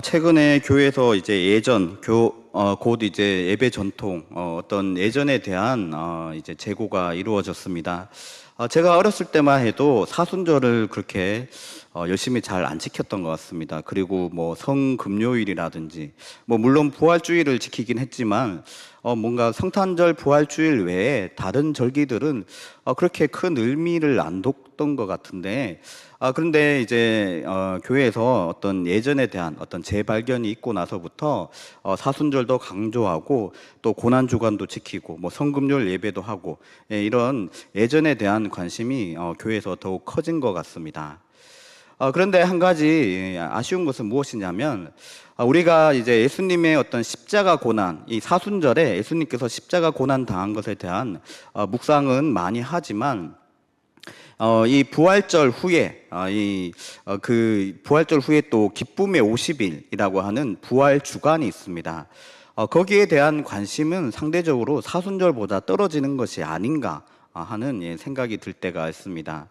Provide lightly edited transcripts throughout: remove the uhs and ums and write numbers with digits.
최근에 교회에서 이제 곧 이제 예배 전통, 어떤 예전에 대한 이제 재고가 이루어졌습니다. 제가 어렸을 때만 해도 사순절을 그렇게 열심히 잘 안 지켰던 것 같습니다. 그리고 뭐 성금요일이라든지, 뭐 물론 부활주일을 지키긴 했지만, 뭔가 성탄절 부활주일 외에 다른 절기들은 그렇게 큰 의미를 안 뒀던 것 같은데, 그런데 이제 교회에서 어떤 예전에 대한 어떤 재발견이 있고 나서부터 사순절도 강조하고 또 고난주간도 지키고 뭐 성금요일 예배도 하고, 이런 예전에 대한 관심이 교회에서 더욱 커진 것 같습니다. 그런데 한 가지 아쉬운 것은 무엇이냐면, 우리가 이제 예수님의 어떤 십자가 고난, 이 사순절에 예수님께서 십자가 고난 당한 것에 대한 묵상은 많이 하지만, 이 부활절 후에, 그 부활절 후에 또 기쁨의 50일이라고 하는 부활 주간이 있습니다. 거기에 대한 관심은 상대적으로 사순절보다 떨어지는 것이 아닌가 하는 생각이 들 때가 있습니다.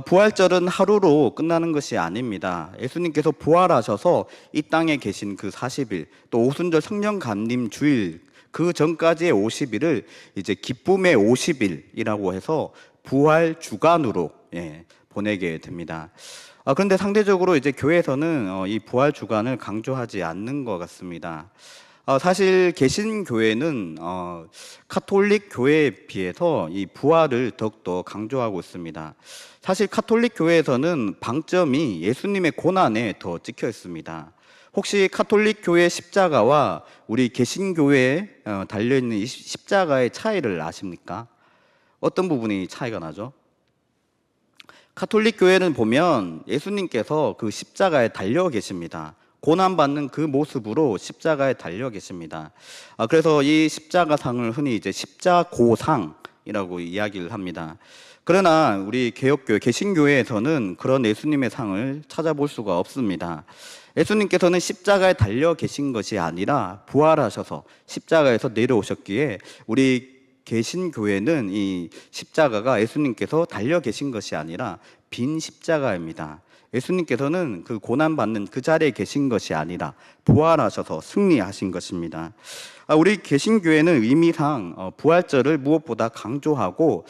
부활절은 하루로 끝나는 것이 아닙니다. 예수님께서 부활하셔서 이 땅에 계신 그 40일, 또 오순절 성령 감림 주일, 그 전까지의 50일을 이제 기쁨의 50일이라고 해서 부활 주간으로 보내게 됩니다. 그런데 상대적으로 이제 교회에서는 이 부활 주간을 강조하지 않는 것 같습니다. 사실 개신교회는 카톨릭 교회에 비해서 이 부활을 더욱더 강조하고 있습니다. 사실 카톨릭 교회에서는 방점이 예수님의 고난에 더 찍혀 있습니다. 혹시 카톨릭 교회 십자가와 우리 개신교회에 달려있는 이 십자가의 차이를 아십니까? 어떤 부분이 차이가 나죠? 카톨릭 교회는 보면 예수님께서 그 십자가에 달려 계십니다. 고난받는 그 모습으로 십자가에 달려 계십니다. 그래서 이 십자가상을 흔히 이제 십자고상이라고 이야기를 합니다. 그러나 우리 개혁교회, 개신교회에서는 그런 예수님의 상을 찾아볼 수가 없습니다. 예수님께서는 십자가에 달려 계신 것이 아니라 부활하셔서 십자가에서 내려오셨기에 우리 개신교회는 이 십자가가 예수님께서 달려 계신 것이 아니라 빈 십자가입니다. 예수님께서는 그 고난받는 그 자리에 계신 것이 아니라 부활하셔서 승리하신 것입니다. 우리 개신교회는 의미상 부활절을 무엇보다 강조하고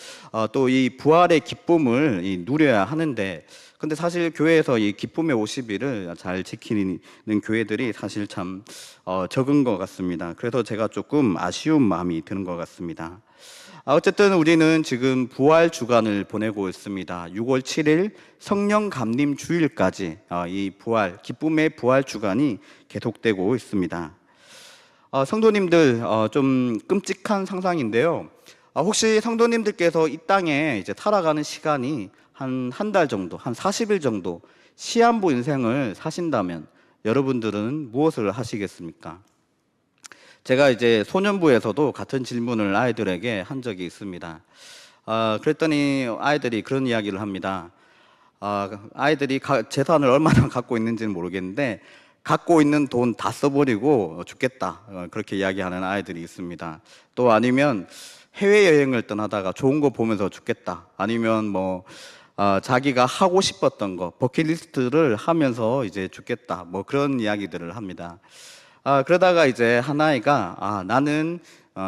또 이 부활의 기쁨을 누려야 하는데, 근데 사실 교회에서 이 기쁨의 50일을 잘 지키는 교회들이 사실 참 적은 것 같습니다. 그래서 제가 조금 아쉬운 마음이 드는 것 같습니다. 어쨌든 우리는 지금 부활 주간을 보내고 있습니다. 6월 7일 성령 감림 주일까지 이 부활, 기쁨의 부활 주간이 계속되고 있습니다. 성도님들, 좀 끔찍한 상상인데요. 혹시 성도님들께서 이 땅에 이제 살아가는 시간이 한 달 정도, 한 40일 정도 시한부 인생을 사신다면 여러분들은 무엇을 하시겠습니까? 제가 이제 소년부에서도 같은 질문을 아이들에게 한 적이 있습니다. 그랬더니 아이들이 그런 이야기를 합니다. 아이들이 재산을 얼마나 갖고 있는지는 모르겠는데 갖고 있는 돈 다 써버리고 죽겠다, 그렇게 이야기하는 아이들이 있습니다. 또 아니면 해외여행을 떠나다가 좋은 거 보면서 죽겠다, 아니면 뭐 자기가 하고 싶었던 거 버킷리스트를 하면서 이제 죽겠다, 뭐 그런 이야기들을 합니다. 그러다가 이제 한 아이가 나는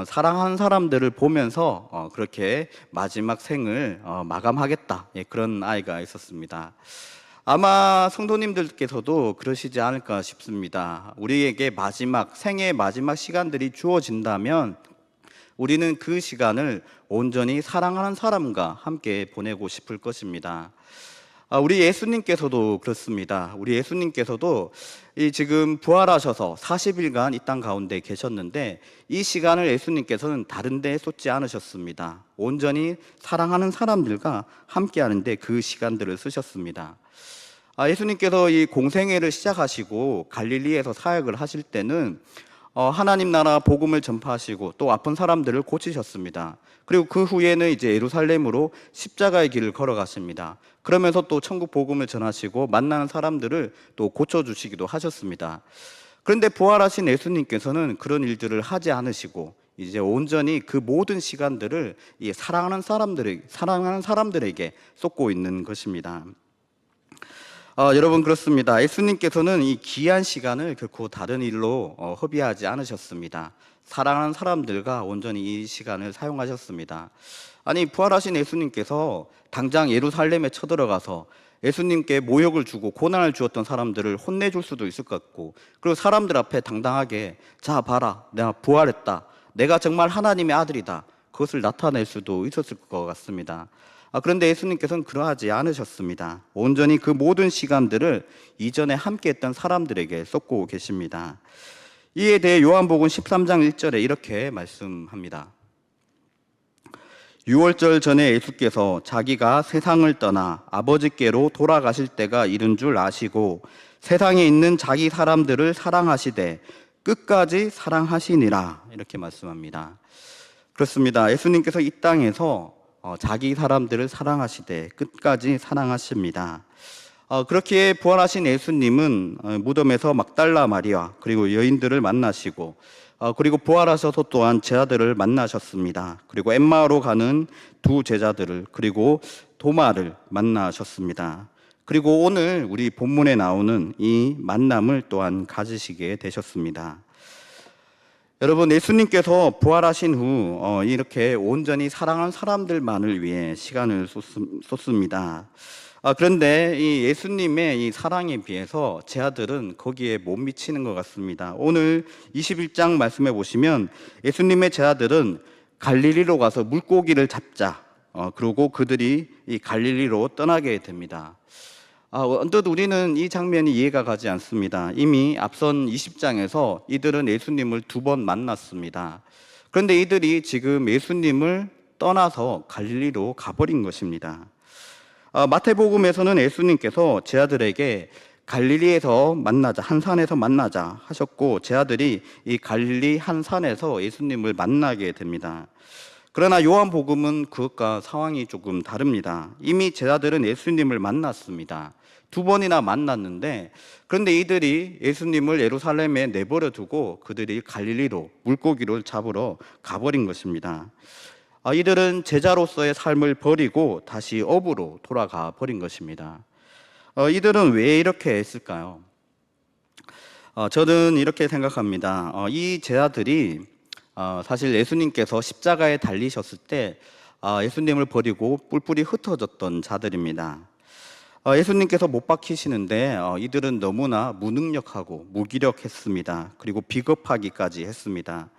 사랑하는 사람들을 보면서 그렇게 마지막 생을 마감하겠다, 그런 아이가 있었습니다. 아마 성도님들께서도 그러시지 않을까 싶습니다. 우리에게 생의 마지막 시간들이 주어진다면 우리는 그 시간을 온전히 사랑하는 사람과 함께 보내고 싶을 것입니다. 우리 예수님께서도 그렇습니다. 우리 예수님께서도 지금 부활하셔서 40일간 이 땅 가운데 계셨는데 이 시간을 예수님께서는 다른 데 쏟지 않으셨습니다. 온전히 사랑하는 사람들과 함께 하는데 그 시간들을 쓰셨습니다. 예수님께서 이 공생애를 시작하시고 갈릴리에서 사역을 하실 때는 하나님 나라 복음을 전파하시고 또 아픈 사람들을 고치셨습니다. 그리고 그 후에는 이제 예루살렘으로 십자가의 길을 걸어가십니다. 그러면서 또 천국 복음을 전하시고 만나는 사람들을 또 고쳐주시기도 하셨습니다. 그런데 부활하신 예수님께서는 그런 일들을 하지 않으시고 이제 온전히 그 모든 시간들을 사랑하는 사람들에게 쏟고 있는 것입니다. 여러분 그렇습니다. 예수님께서는 이 귀한 시간을 결코 다른 일로 허비하지 않으셨습니다. 사랑하는 사람들과 온전히 이 시간을 사용하셨습니다. 아니 부활하신 예수님께서 당장 예루살렘에 쳐들어가서 예수님께 모욕을 주고 고난을 주었던 사람들을 혼내줄 수도 있을 것 같고, 그리고 사람들 앞에 당당하게 자 봐라 내가 부활했다, 내가 정말 하나님의 아들이다, 그것을 나타낼 수도 있었을 것 같습니다. 그런데 예수님께서는 그러하지 않으셨습니다. 온전히 그 모든 시간들을 이전에 함께했던 사람들에게 쏟고 계십니다. 이에 대해 요한복음 13장 1절에 이렇게 말씀합니다. 6월절 전에 예수께서 자기가 세상을 떠나 아버지께로 돌아가실 때가 이른 줄 아시고 세상에 있는 자기 사람들을 사랑하시되 끝까지 사랑하시니라, 이렇게 말씀합니다. 그렇습니다. 예수님께서 이 땅에서 자기 사람들을 사랑하시되 끝까지 사랑하십니다. 그렇게 부활하신 예수님은 무덤에서 막달라 마리아 그리고 여인들을 만나시고, 그리고 부활하셔서 또한 제자들을 만나셨습니다. 그리고 엠마오로 가는 두 제자들을, 그리고 도마를 만나셨습니다. 그리고 오늘 우리 본문에 나오는 이 만남을 또한 가지시게 되셨습니다. 여러분, 예수님께서 부활하신 후 이렇게 온전히 사랑한 사람들만을 위해 시간을 쏟습니다. 그런데 이 예수님의 이 사랑에 비해서 제자들은 거기에 못 미치는 것 같습니다. 오늘 21장 말씀해 보시면 예수님의 제자들은 갈릴리로 가서 물고기를 잡자, 그리고 그들이 이 갈릴리로 떠나게 됩니다. 언뜻 우리는 이 장면이 이해가 가지 않습니다. 이미 앞선 20장에서 이들은 예수님을 2번 만났습니다. 그런데 이들이 지금 예수님을 떠나서 갈릴리로 가버린 것입니다. 마태복음에서는 예수님께서 제자들에게 갈릴리에서 만나자, 한 산에서 만나자 하셨고, 제자들이 이 갈릴리 한 산에서 예수님을 만나게 됩니다. 그러나 요한복음은 그것과 상황이 조금 다릅니다. 이미 제자들은 예수님을 만났습니다. 2번이나 만났는데, 그런데 이들이 예수님을 예루살렘에 내버려 두고 그들이 갈릴리로 물고기를 잡으러 가버린 것입니다. 이들은 제자로서의 삶을 버리고 다시 업으로 돌아가 버린 것입니다. 이들은 왜 이렇게 했을까요? 저는 이렇게 생각합니다. 이 제자들이 사실 예수님께서 십자가에 달리셨을 때 예수님을 버리고 뿔뿔이 흩어졌던 자들입니다. 예수님께서 못 박히시는데 이들은 너무나 무능력하고 무기력했습니다. 그리고 비겁하기까지 했습니다.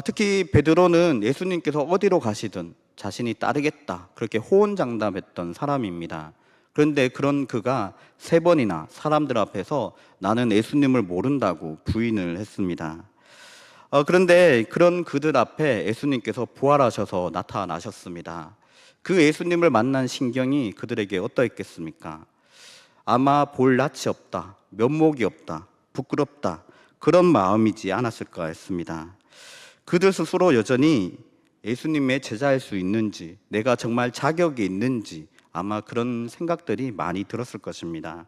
특히 베드로는 예수님께서 어디로 가시든 자신이 따르겠다, 그렇게 호언장담했던 사람입니다. 그런데 그런 그가 3번이나 사람들 앞에서 나는 예수님을 모른다고 부인을 했습니다. 그런데 그런 그들 앞에 예수님께서 부활하셔서 나타나셨습니다. 그 예수님을 만난 신경이 그들에게 어떠했겠습니까? 아마 볼 낯이 없다, 면목이 없다, 부끄럽다, 그런 마음이지 않았을까 했습니다. 그들 스스로 여전히 예수님의 제자일 수 있는지, 내가 정말 자격이 있는지 아마 그런 생각들이 많이 들었을 것입니다.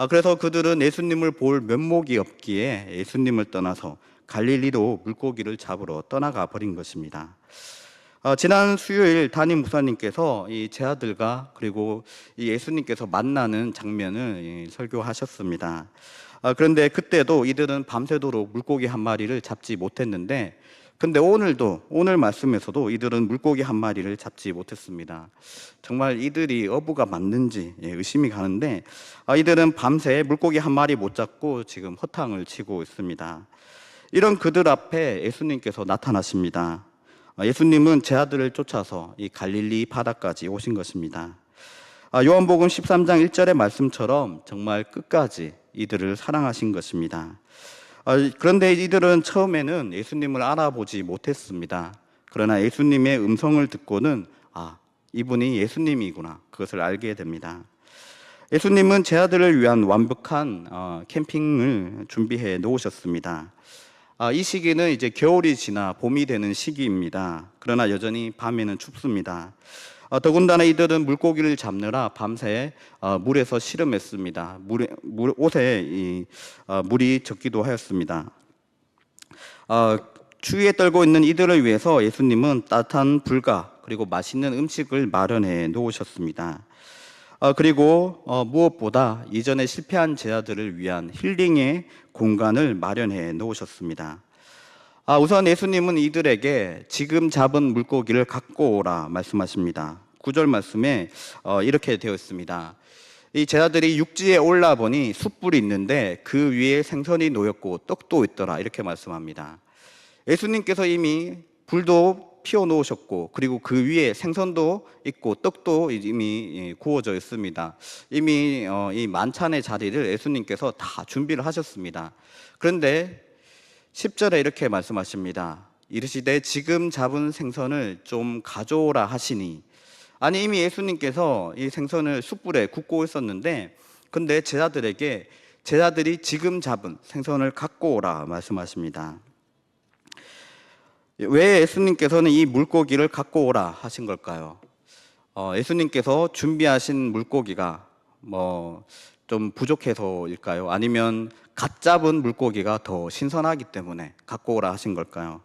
그래서 그들은 예수님을 볼 면목이 없기에 예수님을 떠나서 갈릴리로 물고기를 잡으러 떠나가 버린 것입니다. 지난 수요일 담임 목사님께서 이 제자들과 그리고 이 예수님께서 만나는 장면을 설교하셨습니다. 그런데 그때도 이들은 밤새도록 물고기 한 마리를 잡지 못했는데, 근데 오늘 말씀에서도 이들은 물고기 한 마리를 잡지 못했습니다. 정말 이들이 어부가 맞는지 의심이 가는데, 이들은 밤새 물고기 한 마리 못 잡고 지금 허탕을 치고 있습니다. 이런 그들 앞에 예수님께서 나타나십니다. 예수님은 제자들을 쫓아서 이 갈릴리 바다까지 오신 것입니다. 요한복음 13장 1절의 말씀처럼 정말 끝까지 이들을 사랑하신 것입니다. 그런데 이들은 처음에는 예수님을 알아보지 못했습니다. 그러나 예수님의 음성을 듣고는 이분이 예수님이구나, 그것을 알게 됩니다. 예수님은 제자들을 위한 완벽한 캠핑을 준비해 놓으셨습니다. 이 시기는 이제 겨울이 지나 봄이 되는 시기입니다. 그러나 여전히 밤에는 춥습니다. 더군다나 이들은 물고기를 잡느라 밤새 물에서 씨름했습니다. 옷에 물이 젖기도 하였습니다. 추위에 떨고 있는 이들을 위해서 예수님은 따뜻한 불과 그리고 맛있는 음식을 마련해 놓으셨습니다. 그리고 무엇보다 이전에 실패한 제자들을 위한 힐링의 공간을 마련해 놓으셨습니다. 우선 예수님은 이들에게 지금 잡은 물고기를 갖고 오라 말씀하십니다. 9절 말씀에 이렇게 되어 있습니다. 이 제자들이 육지에 올라 보니 숯불이 있는데 그 위에 생선이 놓였고 떡도 있더라, 이렇게 말씀합니다. 예수님께서 이미 불도 피워 놓으셨고, 그리고 그 위에 생선도 있고 떡도 이미 구워져 있습니다. 이미 이 만찬의 자리를 예수님께서 다 준비를 하셨습니다. 그런데 10절에 이렇게 말씀하십니다. 이르시되 지금 잡은 생선을 좀 가져오라 하시니. 아니, 이미 예수님께서 이 생선을 숯불에 굽고 있었는데, 근데 제자들이 지금 잡은 생선을 갖고 오라 말씀하십니다. 왜 예수님께서는 이 물고기를 갖고 오라 하신 걸까요? 예수님께서 준비하신 물고기가 좀 부족해서일까요? 아니면 갓 잡은 물고기가 더 신선하기 때문에 갖고 오라 하신 걸까요?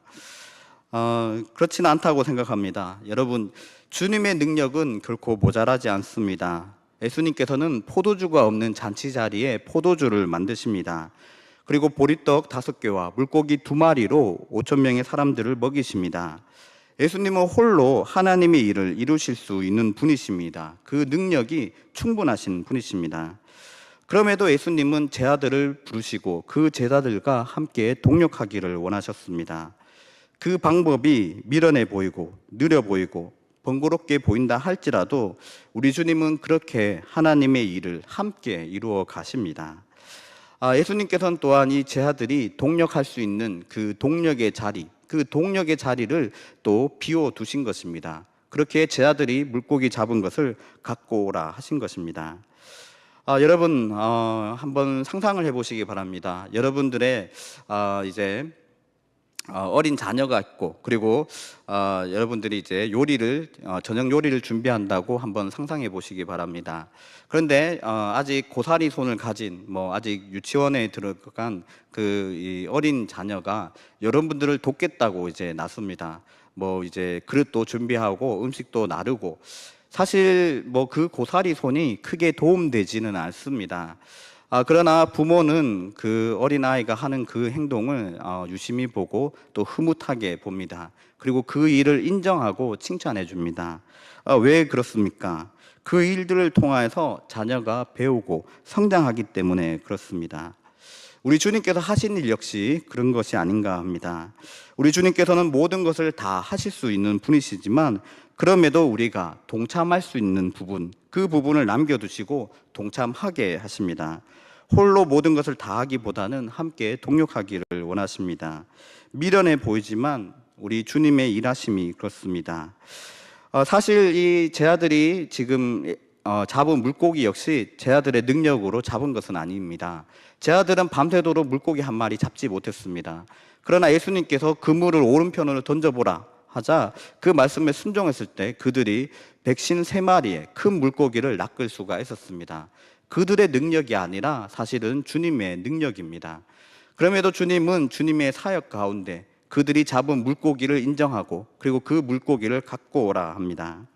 그렇지는 않다고 생각합니다. 여러분, 주님의 능력은 결코 모자라지 않습니다. 예수님께서는 포도주가 없는 잔치 자리에 포도주를 만드십니다. 그리고 보리떡 5개와 물고기 2마리로 5,000명의 사람들을 먹이십니다. 예수님은 홀로 하나님의 일을 이루실 수 있는 분이십니다. 그 능력이 충분하신 분이십니다. 그럼에도 예수님은 제자들을 부르시고 그 제자들과 함께 동력하기를 원하셨습니다. 그 방법이 미련해 보이고 느려 보이고 번거롭게 보인다 할지라도 우리 주님은 그렇게 하나님의 일을 함께 이루어 가십니다. 예수님께서는 또한 이 제자들이 동력할 수 있는 그 동력의 자리를 또 비워두신 것입니다. 그렇게 제자들이 물고기 잡은 것을 갖고 오라 하신 것입니다. 여러분, 한번 상상을 해보시기 바랍니다. 여러분들의 이제 어린 자녀가 있고, 그리고 여러분들이 이제 저녁 요리를 준비한다고 한번 상상해 보시기 바랍니다. 그런데 아직 고사리 손을 가진 아직 유치원에 들어간 이 어린 자녀가 여러분들을 돕겠다고 이제 나섭니다. 이제 그릇도 준비하고 음식도 나르고, 사실 그 고사리 손이 크게 도움되지는 않습니다. 그러나 부모는 그 어린아이가 하는 그 행동을 유심히 보고 또 흐뭇하게 봅니다. 그리고 그 일을 인정하고 칭찬해 줍니다. 왜 그렇습니까? 그 일들을 통해서 자녀가 배우고 성장하기 때문에 그렇습니다. 우리 주님께서 하신 일 역시 그런 것이 아닌가 합니다. 우리 주님께서는 모든 것을 다 하실 수 있는 분이시지만, 그럼에도 우리가 동참할 수 있는 부분, 그 부분을 남겨두시고 동참하게 하십니다. 홀로 모든 것을 다 하기보다는 함께 동력하기를 원하십니다. 미련해 보이지만 우리 주님의 일하심이 그렇습니다. 사실 이 제자들이 지금 잡은 물고기 역시 제자들의 능력으로 잡은 것은 아닙니다. 제자들은 밤새도록 물고기 한 마리 잡지 못했습니다. 그러나 예수님께서 그물을 오른편으로 던져보라 하자 그 말씀에 순종했을 때 그들이 153마리의 큰 물고기를 낚을 수가 있었습니다. 그들의 능력이 아니라 사실은 주님의 능력입니다. 그럼에도 주님은 주님의 사역 가운데 그들이 잡은 물고기를 인정하고, 그리고 그 물고기를 갖고 오라 합니다.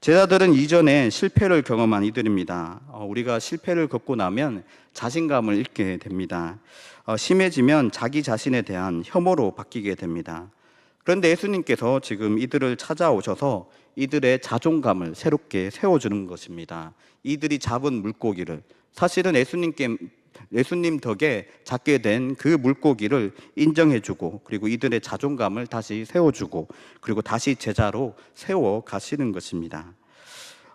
제자들은 이전에 실패를 경험한 이들입니다. 우리가 실패를 겪고 나면 자신감을 잃게 됩니다. 심해지면 자기 자신에 대한 혐오로 바뀌게 됩니다. 그런데 예수님께서 지금 이들을 찾아오셔서 이들의 자존감을 새롭게 세워주는 것입니다. 이들이 잡은 물고기를, 사실은 예수님 덕에 잡게 된 그 물고기를 인정해주고, 그리고 이들의 자존감을 다시 세워주고, 그리고 다시 제자로 세워 가시는 것입니다.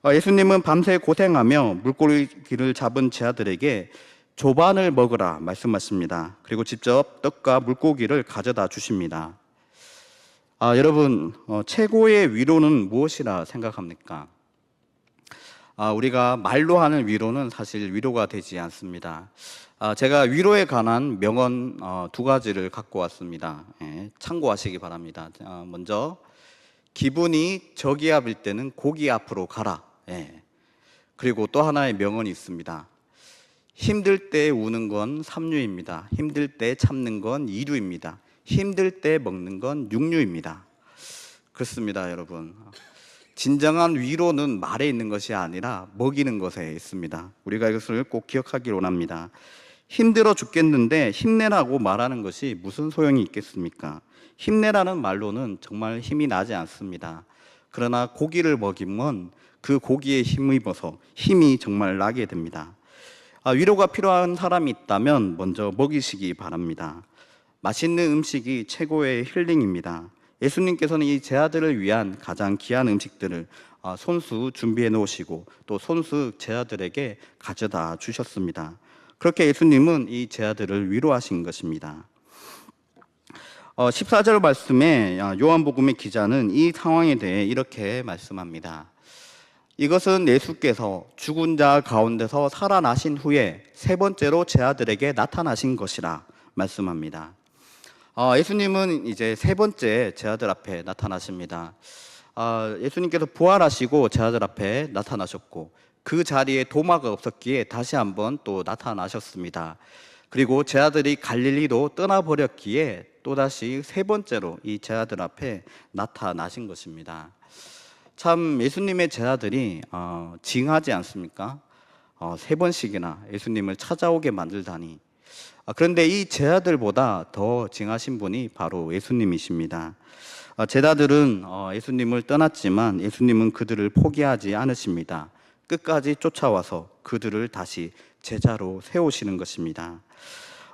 예수님은 밤새 고생하며 물고기를 잡은 제자들에게 조반을 먹으라 말씀하십니다. 그리고 직접 떡과 물고기를 가져다 주십니다. 여러분, 최고의 위로는 무엇이라 생각합니까? 우리가 말로 하는 위로는 사실 위로가 되지 않습니다. 제가 위로에 관한 명언 2가지를 갖고 왔습니다. 참고하시기 바랍니다. 먼저, 기분이 저기압일 때는 고기 앞으로 가라. 그리고 또 하나의 명언이 있습니다. 힘들 때 우는 건 삼류입니다. 힘들 때 참는 건 이류입니다. 힘들 때 먹는 건 육류입니다. 그렇습니다, 여러분. 진정한 위로는 말에 있는 것이 아니라 먹이는 것에 있습니다. 우리가 이것을 꼭 기억하기를 원합니다. 힘들어 죽겠는데 힘내라고 말하는 것이 무슨 소용이 있겠습니까? 힘내라는 말로는 정말 힘이 나지 않습니다. 그러나 고기를 먹이면 그 고기에 힘입어서 힘이 정말 나게 됩니다. 위로가 필요한 사람이 있다면 먼저 먹이시기 바랍니다. 맛있는 음식이 최고의 힐링입니다. 예수님께서는 이 제 아들을 위한 가장 귀한 음식들을 손수 준비해 놓으시고 또 손수 제 아들에게 가져다 주셨습니다. 그렇게 예수님은 이 제 아들을 위로하신 것입니다. 14절 말씀에 요한복음의 기자는 이 상황에 대해 이렇게 말씀합니다. 이것은 예수께서 죽은 자 가운데서 살아나신 후에 세 번째로 제 아들에게 나타나신 것이라 말씀합니다. 예수님은 이제 세 번째 제 아들 앞에 나타나십니다. 예수님께서 부활하시고 제 아들 앞에 나타나셨고 그 자리에 도마가 없었기에 다시 한번 또 나타나셨습니다. 그리고 제 아들이 갈릴리로 떠나버렸기에 또다시 세 번째로 이 제 아들 앞에 나타나신 것입니다. 참 예수님의 제자들이 징하지 않습니까? 세 번씩이나 예수님을 찾아오게 만들다니. 그런데 이 제자들보다 더 징하신 분이 바로 예수님이십니다. 제자들은 예수님을 떠났지만 예수님은 그들을 포기하지 않으십니다. 끝까지 쫓아와서 그들을 다시 제자로 세우시는 것입니다.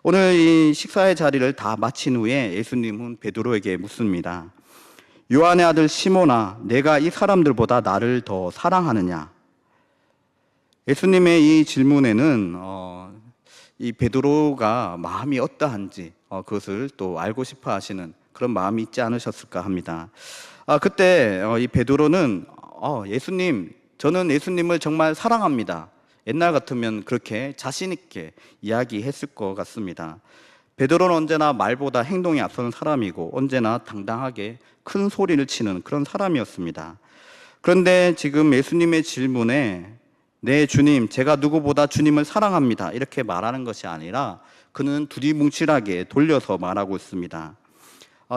오늘 이 식사의 자리를 다 마친 후에 예수님은 베드로에게 묻습니다. 요한의 아들 시몬아, 내가 이 사람들보다 나를 더 사랑하느냐? 예수님의 이 질문에는 이 베드로가 마음이 어떠한지 그것을 또 알고 싶어 하시는 그런 마음이 있지 않으셨을까 합니다. 그때 이 베드로는 예수님, 저는 예수님을 정말 사랑합니다. 옛날 같으면 그렇게 자신 있게 이야기했을 것 같습니다. 베드로는 언제나 말보다 행동이 앞서는 사람이고 언제나 당당하게 큰 소리를 치는 그런 사람이었습니다. 그런데 지금 예수님의 질문에 네 주님, 제가 누구보다 주님을 사랑합니다 이렇게 말하는 것이 아니라 그는 두리뭉실하게 돌려서 말하고 있습니다.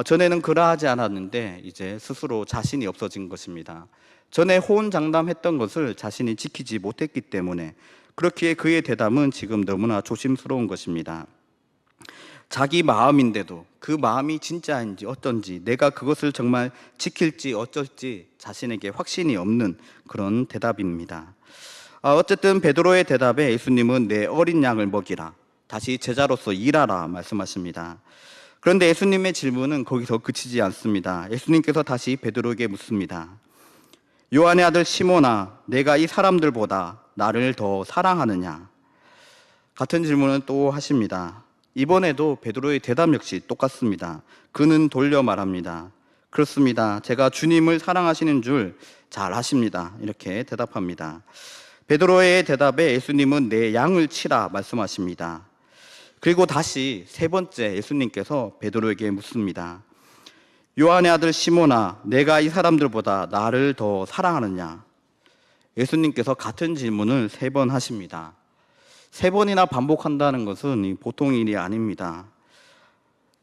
전에는 그러하지 않았는데 이제 스스로 자신이 없어진 것입니다. 전에 호언장담했던 것을 자신이 지키지 못했기 때문에 그렇기에 그의 대답은 지금 너무나 조심스러운 것입니다. 자기 마음인데도 그 마음이 진짜인지 어쩐지 내가 그것을 정말 지킬지 어쩔지 자신에게 확신이 없는 그런 대답입니다. 어쨌든 베드로의 대답에 예수님은 내 어린 양을 먹이라, 다시 제자로서 일하라 말씀하십니다. 그런데 예수님의 질문은 거기서 그치지 않습니다. 예수님께서 다시 베드로에게 묻습니다. 요한의 아들 시몬아, 내가 이 사람들보다 나를 더 사랑하느냐? 같은 질문을 또 하십니다. 이번에도 베드로의 대답 역시 똑같습니다. 그는 돌려 말합니다. 그렇습니다. 제가 주님을 사랑하시는 줄 잘 아십니다. 이렇게 대답합니다. 베드로의 대답에 예수님은 내 양을 치라 말씀하십니다. 그리고 다시 세 번째 예수님께서 베드로에게 묻습니다. 요한의 아들 시몬아, 내가 이 사람들보다 나를 더 사랑하느냐? 예수님께서 같은 질문을 세 번 하십니다. 세 번이나 반복한다는 것은 보통 일이 아닙니다.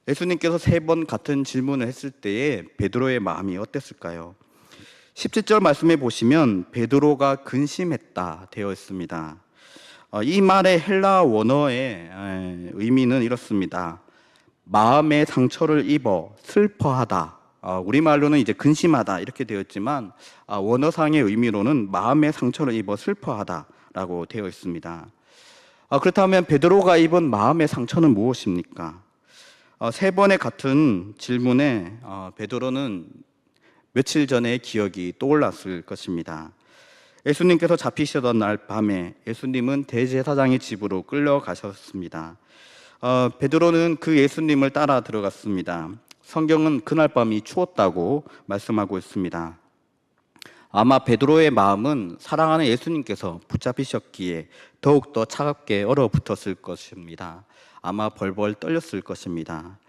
예수님께서 세 번 같은 질문을 했을 때에 베드로의 마음이 어땠을까요? 17절 말씀에 보시면 베드로가 근심했다 되어 있습니다. 이 말의 헬라 원어의 의미는 이렇습니다. 마음의 상처를 입어 슬퍼하다. 우리말로는 이제 근심하다 이렇게 되어 있지만 원어상의 의미로는 마음의 상처를 입어 슬퍼하다라고 되어 있습니다. 그렇다면 베드로가 입은 마음의 상처는 무엇입니까? 세 번의 같은 질문에 베드로는 며칠 전의 기억이 떠올랐을 것입니다. 예수님께서 잡히시던 날 밤에 예수님은 대제사장의 집으로 끌려가셨습니다. 베드로는 그 예수님을 따라 들어갔습니다. 성경은 그날 밤이 추웠다고 말씀하고 있습니다. 아마 베드로의 마음은 사랑하는 예수님께서 붙잡히셨기에 더욱더 차갑게 얼어붙었을 것입니다. 아마 벌벌 떨렸을 것입니다.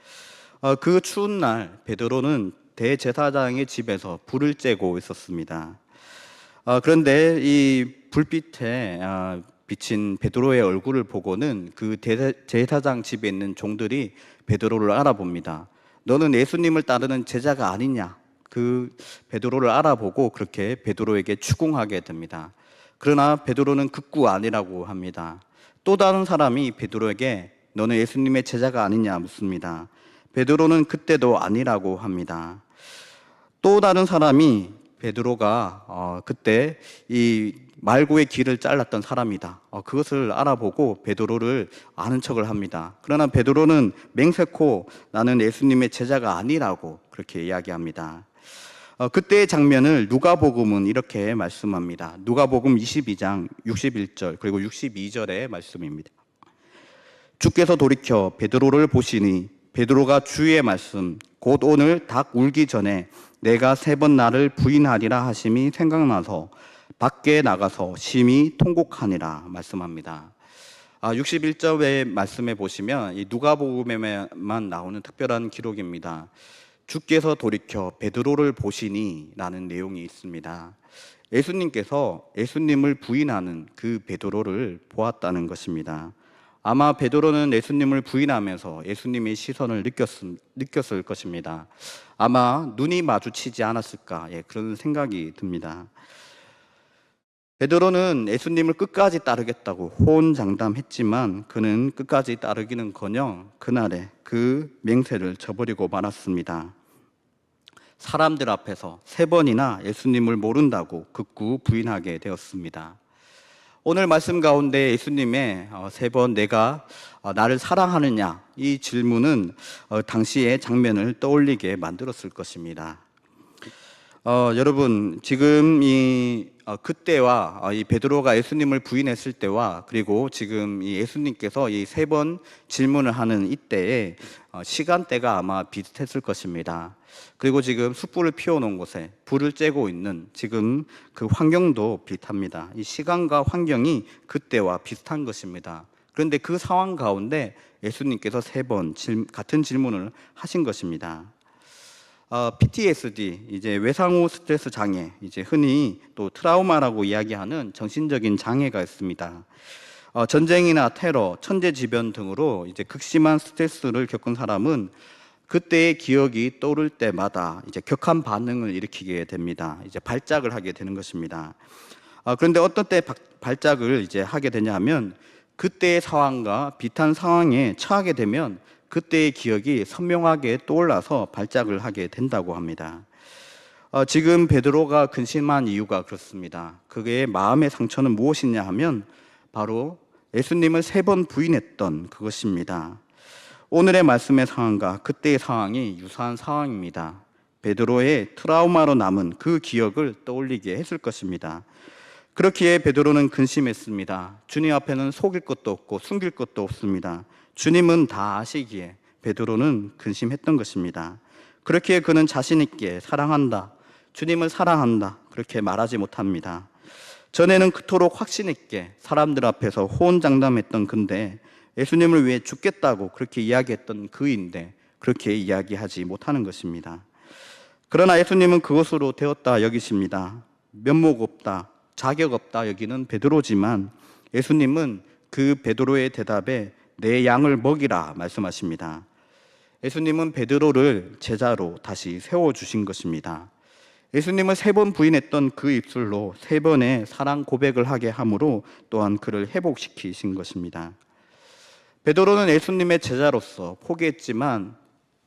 그 추운 날 베드로는 대제사장의 집에서 불을 쬐고 있었습니다. 그런데 이 불빛에 비친 베드로의 얼굴을 보고는 그 제사장 집에 있는 종들이 베드로를 알아봅니다. 너는 예수님을 따르는 제자가 아니냐? 그 베드로를 알아보고 그렇게 베드로에게 추궁하게 됩니다. 그러나 베드로는 극구 아니라고 합니다. 또 다른 사람이 베드로에게 너는 예수님의 제자가 아니냐 묻습니다. 베드로는 그때도 아니라고 합니다. 또 다른 사람이 베드로가 그때 이 말고의 길을 잘랐던 사람이다. 그것을 알아보고 베드로를 아는 척을 합니다. 그러나 베드로는 맹세코 나는 예수님의 제자가 아니라고 그렇게 이야기합니다. 그때의 장면을 누가복음은 이렇게 말씀합니다. 누가복음 22장 61절 그리고 62절의 말씀입니다. 주께서 돌이켜 베드로를 보시니 베드로가 주의 말씀 곧 오늘 닭 울기 전에 내가 3번 나를 부인하리라 하심이 생각나서 밖에 나가서 심히 통곡하니라 말씀합니다. 61절의 말씀에 보시면 이 누가복음에만 나오는 특별한 기록입니다. 주께서 돌이켜 베드로를 보시니 라는 내용이 있습니다. 예수님께서 예수님을 부인하는 그 베드로를 보았다는 것입니다. 아마 베드로는 예수님을 부인하면서 예수님의 시선을 느꼈을 것입니다. 아마 눈이 마주치지 않았을까, 그런 생각이 듭니다. 베드로는 예수님을 끝까지 따르겠다고 호언장담했지만 그는 끝까지 따르기는커녕 그날에 그 맹세를 저버리고 말았습니다. 사람들 앞에서 3번이나 예수님을 모른다고 극구 부인하게 되었습니다. 오늘 말씀 가운데 예수님의 3번 내가 나를 사랑하느냐 이 질문은 당시의 장면을 떠올리게 만들었을 것입니다. 여러분 지금 그때와 이 베드로가 예수님을 부인했을 때와 그리고 지금 이 예수님께서 이 3번 질문을 하는 이때에 시간대가 아마 비슷했을 것입니다. 그리고 지금 숯불을 피워놓은 곳에 불을 쬐고 있는 지금 그 환경도 비슷합니다. 이 시간과 환경이 그때와 비슷한 것입니다. 그런데 그 상황 가운데 예수님께서 3번 같은 질문을 하신 것입니다. PTSD, 이제 외상후 스트레스 장애, 이제 흔히 또 트라우마라고 이야기하는 정신적인 장애가 있습니다. 전쟁이나 테러, 천재지변 등으로 이제 극심한 스트레스를 겪은 사람은 그때의 기억이 떠오를 때마다 이제 격한 반응을 일으키게 됩니다. 이제 발작을 하게 되는 것입니다. 그런데 어떤 때 발작을 이제 하게 되냐면 그때의 상황과 비슷한 상황에 처하게 되면 그때의 기억이 선명하게 떠올라서 발작을 하게 된다고 합니다. 지금 베드로가 근심한 이유가 그렇습니다. 그의 마음의 상처는 무엇이냐 하면 바로 예수님을 3번 부인했던 그것입니다. 오늘의 말씀의 상황과 그때의 상황이 유사한 상황입니다. 베드로의 트라우마로 남은 그 기억을 떠올리게 했을 것입니다. 그렇기에 베드로는 근심했습니다. 주님 앞에는 속일 것도 없고 숨길 것도 없습니다. 주님은 다 아시기에 베드로는 근심했던 것입니다. 그렇기에 그는 자신 있게 사랑한다, 주님을 사랑한다 그렇게 말하지 못합니다. 전에는 그토록 확신 있게 사람들 앞에서 호언장담했던 그인데 예수님을 위해 죽겠다고 그렇게 이야기했던 그인데 그렇게 이야기하지 못하는 것입니다. 그러나 예수님은 그것으로 되었다 여기십니다. 면목 없다, 자격 없다 여기는 베드로지만 예수님은 그 베드로의 대답에 내 양을 먹이라 말씀하십니다. 예수님은 베드로를 제자로 다시 세워주신 것입니다. 예수님을 3번 부인했던 그 입술로 3번의 사랑 고백을 하게 함으로 또한 그를 회복시키신 것입니다. 베드로는 예수님의 제자로서 포기했지만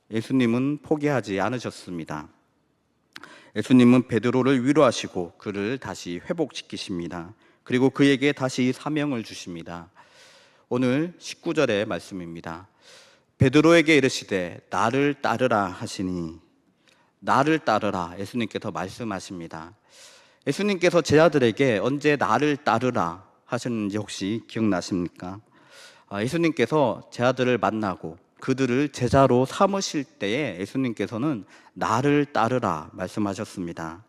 예수님은 포기하지 않으셨습니다. 예수님은 베드로를 위로하시고 그를 다시 회복시키십니다. 그리고 그에게 다시 사명을 주십니다. 오늘 19절의 말씀입니다. 베드로에게 이르시되 나를 따르라 하시니 나를 따르라 예수님께서 말씀하십니다. 예수님께서 제자들에게 언제 나를 따르라 하셨는지 혹시 기억나십니까? 예수님께서 제자들을 만나고 그들을 제자로 삼으실 때에 예수님께서는 나를 따르라 말씀하셨습니다.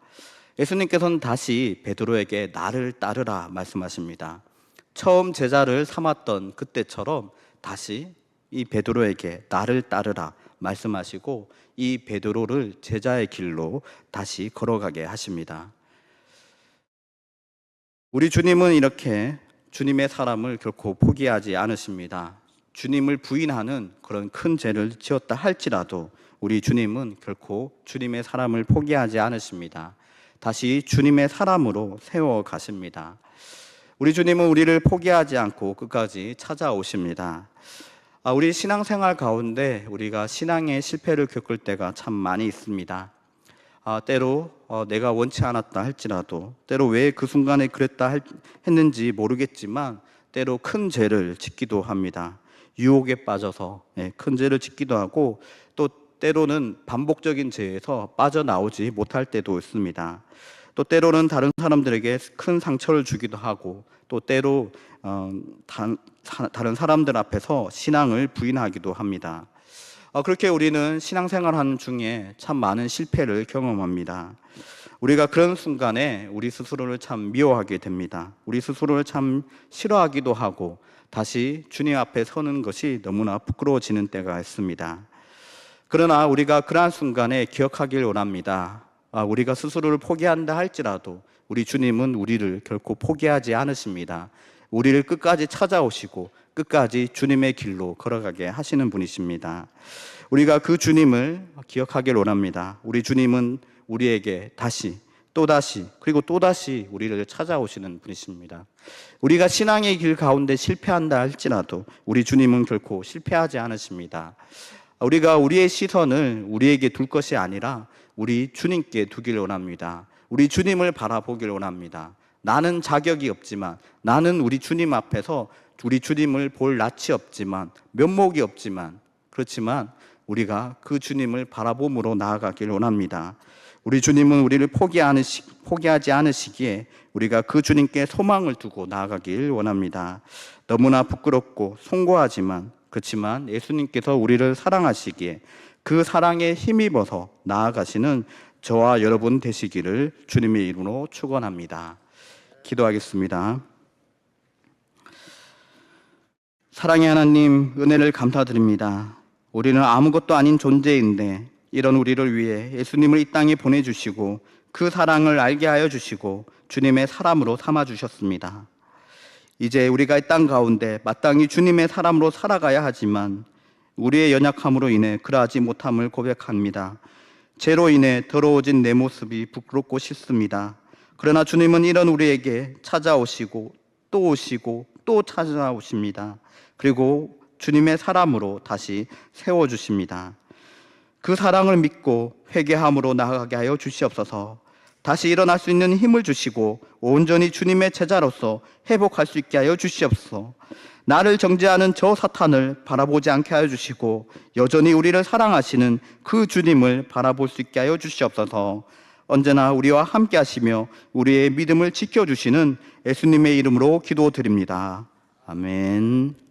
예수님께서는 다시 베드로에게 나를 따르라 말씀하십니다. 처음 제자를 삼았던 그때처럼 다시 이 베드로에게 나를 따르라 말씀하시고 이 베드로를 제자의 길로 다시 걸어가게 하십니다. 우리 주님은 이렇게 주님의 사람을 결코 포기하지 않으십니다. 주님을 부인하는 그런 큰 죄를 지었다 할지라도 우리 주님은 결코 주님의 사람을 포기하지 않으십니다. 다시 주님의 사람으로 세워 가십니다. 우리 주님은 우리를 포기하지 않고 끝까지 찾아오십니다. 우리 신앙생활 가운데 우리가 신앙의 실패를 겪을 때가 참 많이 있습니다. 때로 내가 원치 않았다 할지라도, 때로 왜 그 순간에 그랬다 했는지 모르겠지만 때로 큰 죄를 짓기도 합니다. 유혹에 빠져서 큰 죄를 짓기도 하고, 또 때로는 반복적인 죄에서 빠져나오지 못할 때도 있습니다. 또 때로는 다른 사람들에게 큰 상처를 주기도 하고, 또 때로 다른 사람들 앞에서 신앙을 부인하기도 합니다. 그렇게 우리는 신앙생활하는 중에 참 많은 실패를 경험합니다. 우리가 그런 순간에 우리 스스로를 참 미워하게 됩니다. 우리 스스로를 참 싫어하기도 하고, 다시 주님 앞에 서는 것이 너무나 부끄러워지는 때가 있습니다. 그러나 우리가 그러한 순간에 기억하길 원합니다. 우리가 스스로를 포기한다 할지라도 우리 주님은 우리를 결코 포기하지 않으십니다. 우리를 끝까지 찾아오시고 끝까지 주님의 길로 걸어가게 하시는 분이십니다. 우리가 그 주님을 기억하길 원합니다. 우리 주님은 우리에게 다시, 또다시, 그리고 또다시 우리를 찾아오시는 분이십니다. 우리가 신앙의 길 가운데 실패한다 할지라도 우리 주님은 결코 실패하지 않으십니다. 우리가 우리의 시선을 우리에게 둘 것이 아니라 우리 주님께 두길 원합니다. 우리 주님을 바라보길 원합니다. 나는 자격이 없지만, 나는 우리 주님 앞에서 우리 주님을 볼 낯이 없지만, 면목이 없지만, 그렇지만 우리가 그 주님을 바라봄으로 나아가길 원합니다. 우리 주님은 우리를 포기하지 않으시기에 우리가 그 주님께 소망을 두고 나아가길 원합니다. 너무나 부끄럽고 송구하지만, 그렇지만 예수님께서 우리를 사랑하시기에 그 사랑에 힘입어서 나아가시는 저와 여러분 되시기를 주님의 이름으로 축원합니다. 기도하겠습니다. 사랑의 하나님, 은혜를 감사드립니다. 우리는 아무것도 아닌 존재인데 이런 우리를 위해 예수님을 이 땅에 보내주시고 그 사랑을 알게 하여 주시고 주님의 사람으로 삼아주셨습니다. 이제 우리가 이 땅 가운데 마땅히 주님의 사람으로 살아가야 하지만 우리의 연약함으로 인해 그러하지 못함을 고백합니다. 죄로 인해 더러워진 내 모습이 부끄럽고 싫습니다. 그러나 주님은 이런 우리에게 찾아오시고 또 오시고 또 찾아오십니다. 그리고 주님의 사람으로 다시 세워주십니다. 그 사랑을 믿고 회개함으로 나아가게 하여 주시옵소서. 다시 일어날 수 있는 힘을 주시고 온전히 주님의 제자로서 회복할 수 있게 하여 주시옵소서. 나를 정죄하는 저 사탄을 바라보지 않게 하여 주시고 여전히 우리를 사랑하시는 그 주님을 바라볼 수 있게 하여 주시옵소서. 언제나 우리와 함께 하시며 우리의 믿음을 지켜주시는 예수님의 이름으로 기도드립니다. 아멘.